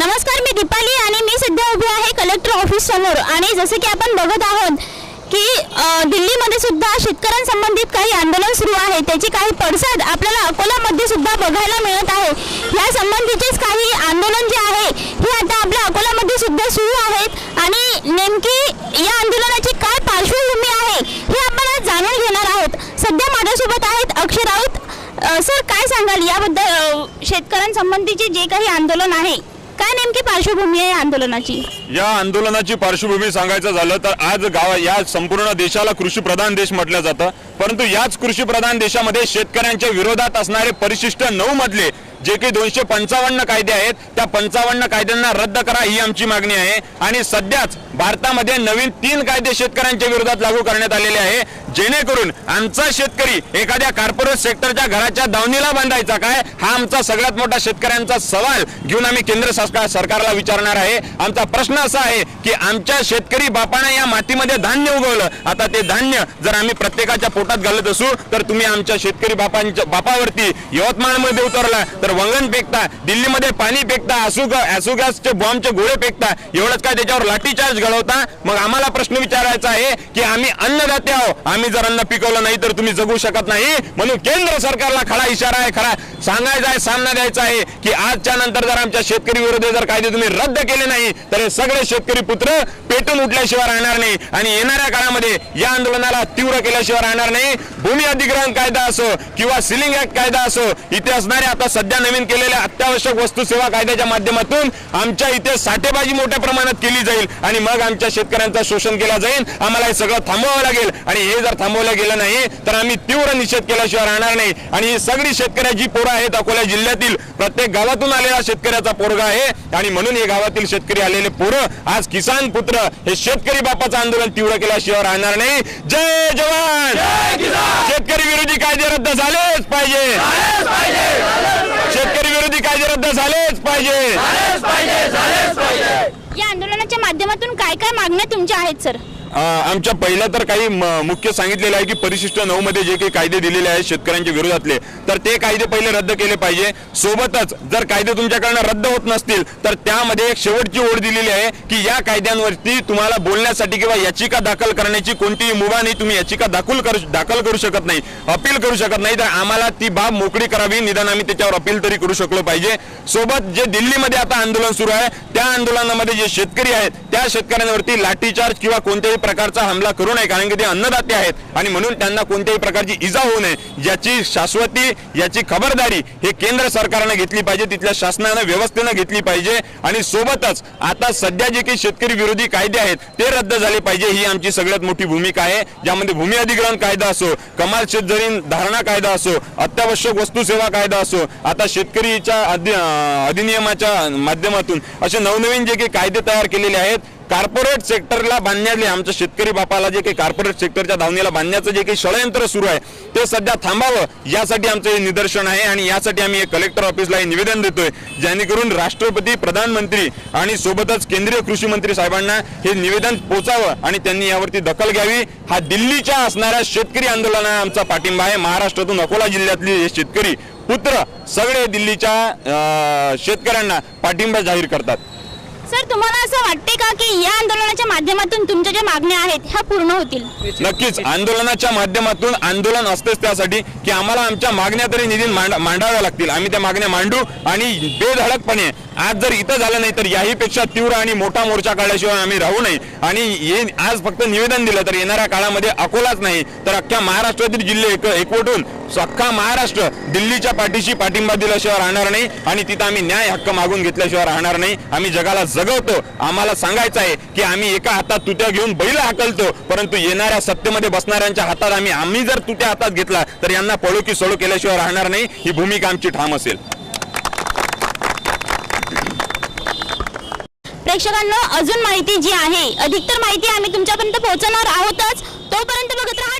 नमस्कार, मी दीपाली आणि मी सध्या उभी आहे कलेक्टर ऑफिस समोर। आणि जसे की आपण बघत आहोत की दिल्लीमध्ये सुद्धा शेतकऱ्यांसंबंधित काही आंदोलन सुरू आहे, त्याची काही पडसाद आपल्याला अकोलामध्ये सुद्धा बघायला मिळत आहे। या संबंधीचेच काही आंदोलन जे आहे हे आता आपल्या अकोलामध्ये सुद्धा सुरू आहेत आणि नेमकी या आंदोलनाची काय पार्श्वभूमी आहे हे आपण आज जाणून घेणार आहोत। सध्या माझ्यासोबत आहेत अक्षय राऊत। सर, काय सांगाल याबद्दल? शेतकऱ्यांसंबंधीचे जे काही आंदोलन आहे, काय नेमकी पार्श्वभूमी आहे आंदोलनाची? या आंदोलनाची पार्श्वभूमी सांगायचं झालं तर आज या संपूर्ण देशाला कृषीप्रधान देश म्हटलं जातं, परंतु याच कृषीप्रधान देशामध्ये शेतकऱ्यांच्या विरोधात असणारे परिशिष्ट 9 मधले जे काही 255 कायदे आहेत त्या 55 कायद्यांना रद्द करा ही आमची मागणी आहे। आणि सध्याच भारतामध्ये नवीन 3 कायदे शेतकऱ्यांच्या विरोधात लागू करण्यात आलेले आहे, जेणेकरून आमचा शेतकरी एखाद्या कॉर्पोरेट सेक्टरच्या घराच्या दावणीला बांधायचा काय, हा आमचा सगळ्यात मोठा शेतकऱ्यांचा सवाल घेऊन आम्ही केंद्र सरकारला विचारणार आहे। आमचा प्रश्न असा आहे की आमच्या शेतकरी बापाने या मातीमध्ये धान्य उगवलं, आता ते धान्य जर आम्ही प्रत्येकाच्या पोटात घालत असू तर तुम्ही आमच्या शेतकरी बापावरती यवतमाळमध्ये उतरला तर वंगण फेकता, दिल्लीमध्ये पाणी फेकता, आसुगॅसचे बॉम्बचे गोळे फेकता, एवढंच काय त्याच्यावर लाठीचार्ज घडवता। मग आम्हाला प्रश्न विचारायचा आहे की आम्ही अन्नदाते आहोत, आम्ही जर अन्न पिकवलं नाही तर तुम्ही जगू शकत नाही। म्हणून केंद्र सरकारला खरा इशारा आहे, खरा सांगायचा आहे, सामना द्यायचा आहे की आजच्या नंतर जर आमच्या शेतकरी विरोधी जर कायदे तुम्ही रद्द केले नाही तर हे सगळे शेतकरी पुत्र पेटून उठल्याशिवाय राहणार नाही आणि येणाऱ्या काळामध्ये या आंदोलनाला तीव्र केल्याशिवाय राहणार नाही। भूमी अधिग्रहण कायदा असो किंवा सिलिंग ऍक्ट कायदा असो, इथे असणारे आता सध्या नवीन केलेल्या अत्यावश्यक वस्तू सेवा कायद्याच्या माध्यमातून आमच्या इथे साठेबाजी मोठ्या प्रमाणात केली जाईल आणि मग आमच्या शेतकऱ्यांचं शोषण केलं जाईल। आम्हाला हे सगळं थांबवावं लागेल आणि हे जर थांबवलं गेलं नाही तर आम्ही तीव्र निषेध केल्याशिवाय राहणार नाही। आणि ही सगळी शेतकऱ्याची पोरं आहेत, अकोला जिल्ह्यातील प्रत्येक गावातून आलेला शेतकऱ्याचा पोरगा आहे आणि म्हणून हे गावातील शेतकरी आलेले पोरं आज किसान पुत्र हे शेतकरी बापाचं आंदोलन तीव्र केल्याशिवाय राहणार नाही। जय जवान जय किसान। शेतकरी विरोधी कायदे रद्द झालेच पाहिजे, शेतकरी विरोधी कायदे रद्द झालेच पाहिजे। या आंदोलनाच्या माध्यमातून काय काय मागण्या तुमच्या आहेत सर? आमच्या पहिल्या तर काही मुख्य सांगितलेलं आहे की परिशिष्ट 9 मध्ये जे काही कायदे दिलेले आहेत शेतकऱ्यांच्या विरोधातले, तर ते कायदे पहिले रद्द केले पाहिजे। सोबतच जर कायदे तुमच्याकडनं रद्द होत नसतील तर त्यामध्ये एक शेवटची ओळ दिलेली आहे की या कायद्यांवरती तुम्हाला बोलण्यासाठी किंवा याचिका दाखल करण्याची कोणतीही मुभा नाही, तुम्ही याचिका दाखल करू शकत नाही, अपील करू शकत नाही। तर आम्हाला ती बाब मोकळी करावी, निदान आम्ही त्याच्यावर अपील तरी करू शकलो पाहिजे। सोबत जे दिल्लीमध्ये आता आंदोलन सुरू आहे त्या आंदोलनामध्ये जे शेतकरी आहेत त्या शेतकऱ्यांवरती लाठीचार्ज किंवा कोणत्याही प्रकारचा हमला करू नये, कारण की ते अन्नदाते आहेत आणि म्हणून त्यांना कोणत्याही प्रकारची इजा होऊ नये याची शाश्वती, याची खबरदारी हे केंद्र सरकारने घेतली पाहिजे, तिथल्या शासनाने व्यवस्थेने घेतली पाहिजे। आणि सोबतच आता सध्या जे काही शेतकरी विरोधी कायदे आहेत ते रद्द झाले पाहिजे, ही आमची सगळ्यात मोठी भूमिका आहे। ज्यामध्ये भूमी अधिग्रहण कायदा असो, कमाल शेतजमीन धारणा कायदा असो, अत्यावश्यक वस्तू सेवा कायदा असो, आता शेतकरीच्या अधिनियमाच्या माध्यमातून असे नवनवीन जे काही कायदे तयार केलेले आहेत, कॉर्पोरेट सेक्टरला बांधण्याचे, आमच्या शेतकरी बापाला जे काही कॉर्पोरेट सेक्टरच्या दावणीला बांधण्याचं जे काही षडयंत्र सुरू आहे ते सध्या थांबावं, यासाठी आमचं हे निदर्शन आहे। आणि यासाठी आम्ही कलेक्टर ऑफिसला हे निवेदन देतोय, जेणेकरून राष्ट्रपती, प्रधानमंत्री आणि सोबतच केंद्रीय कृषी मंत्री साहेबांना हे निवेदन पोहोचावं आणि त्यांनी यावरती दखल घ्यावी। हा दिल्लीच्या असणाऱ्या शेतकरी आंदोलनाला आमचा पाठिंबा आहे। महाराष्ट्रातून अकोला जिल्ह्यातले हे शेतकरी पुत्र सगळे दिल्लीच्या शेतकऱ्यांना पाठिंबा जाहीर करतात। सर, तुम्हाला असं वाटते का की या आंदोलनाच्या माध्यमातून तुमच्या ज्या मागण्या आहेत ह्या पूर्ण होतील? नक्कीच, आंदोलनाच्या माध्यमातून आंदोलन असतेच त्यासाठी की आम्हाला आमच्या मागण्या तरी निधी मांडाव्या लागतील, आम्ही त्या मागण्या मांडू आणि बेधडकपणे आज जर इथं झालं नाही तर याहीपेक्षा तीव्र आणि मोठा मोर्चा काढल्याशिवाय आम्ही राहू नये। आणि आज फक्त निवेदन दिलं तर येणाऱ्या काळामध्ये अकोलाच नाही तर अख्ख्या महाराष्ट्रातील जिल्हे एकवटून अख्खा महाराष्ट्र दिल्लीच्या पाठीशी पाठिंबा दिल्याशिवाय राहणार नाही आणि तिथं आम्ही न्याय हक्क मागून घेतल्याशिवाय राहणार नाही। आम्ही जगाला जगवतो, आम्हाला सांगायचं आहे की आम्ही एका हातात तुट्या घेऊन बैल हाकलतो, परंतु येणाऱ्या सत्तेमध्ये बसणाऱ्यांच्या हातात आम्ही जर तुट्या हातात घेतला तर यांना पळू की सोडू केल्याशिवाय राहणार नाही, ही भूमिका आमची ठाम असेल। प्रेक्षकांना अजून माहिती जी आहे, अधिकतर माहिती आम्ही तुमच्यापर्यंत पोहोचवणार आहोतच, तोपर्यंत बघत राहा